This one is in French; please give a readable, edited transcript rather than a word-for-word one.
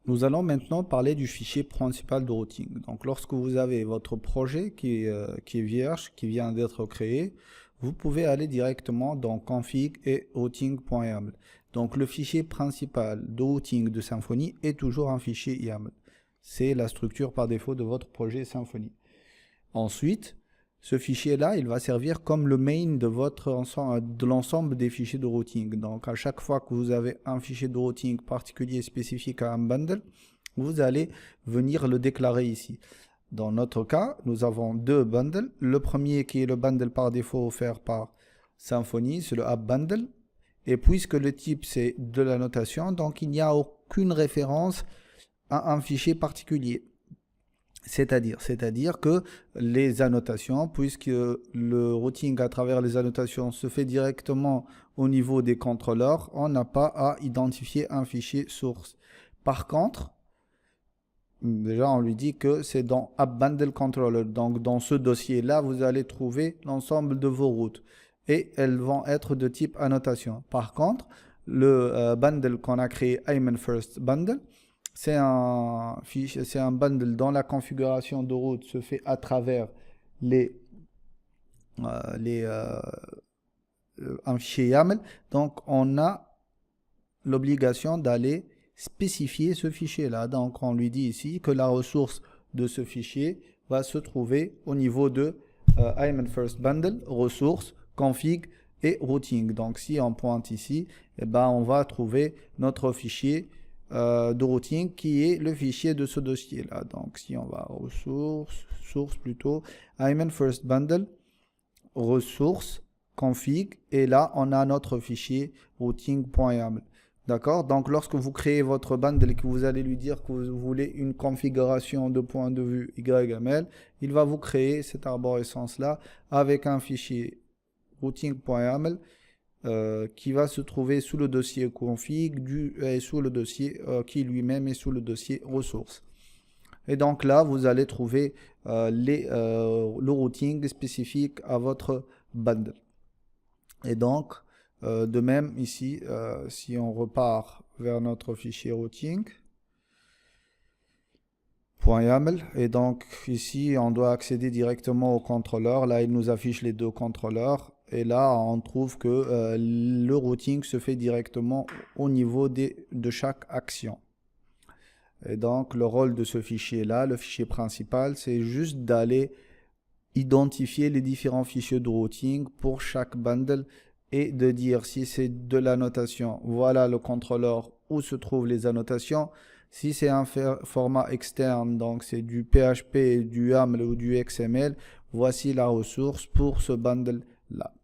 Nous allons maintenant parler du fichier principal de routing. Donc, lorsque vous avez votre projet qui est vierge, qui vient d'être créé, vous pouvez aller directement dans config et routing.yaml. Donc, le fichier principal de routing de Symfony est toujours un fichier YAML. C'est la structure par défaut de votre projet Symfony. Ensuite, ce fichier-là, il va servir comme le main de l'ensemble des fichiers de routing. Donc, à chaque fois que vous avez un fichier de routing particulier spécifique à un bundle, vous allez venir le déclarer ici. Dans notre cas, nous avons deux bundles. Le premier qui est le bundle par défaut offert par Symfony, c'est le app bundle. Et puisque le type c'est de la notation, donc il n'y a aucune référence à un fichier particulier. C'est-à-dire que les annotations, puisque le routing à travers les annotations se fait directement au niveau des contrôleurs, on n'a pas à identifier un fichier source. Par contre, déjà on lui dit que c'est dans App Bundle Controller. Donc dans ce dossier-là, vous allez trouver l'ensemble de vos routes et elles vont être de type annotation. Par contre, le bundle qu'on a créé, Ayman First Bundle, c'est un bundle dont la configuration de route se fait à travers un fichier YAML. Donc, on a l'obligation d'aller spécifier ce fichier-là. Donc, on lui dit ici que la ressource de ce fichier va se trouver au niveau de Ayman First Bundle, ressources, config et routing. Donc, si on pointe ici, eh ben, on va trouver notre fichier de routing qui est le fichier de ce dossier là. Donc si on va source plutôt, Ayman First Bundle, ressources, config, et là on a notre fichier routing.yaml. D'accord? Donc lorsque vous créez votre bundle et que vous allez lui dire que vous voulez une configuration de point de vue YAML, il va vous créer cette arborescence là avec un fichier routing.yaml qui va se trouver sous le dossier config et sous le dossier qui lui-même est sous le dossier ressources. Et donc là, vous allez trouver le routing spécifique à votre bundle. Et donc, de même ici, si on repart vers notre fichier routing.yaml, et donc ici, on doit accéder directement au contrôleur. Là, il nous affiche les deux contrôleurs. Et là, on trouve que le routing se fait directement au niveau de chaque action. Et donc, le rôle de ce fichier-là, le fichier principal, c'est juste d'aller identifier les différents fichiers de routing pour chaque bundle et de dire si c'est de l'annotation, voilà le contrôleur où se trouvent les annotations. Si c'est un format externe, donc c'est du PHP, du YAML ou du XML, voici la ressource pour ce bundle-là.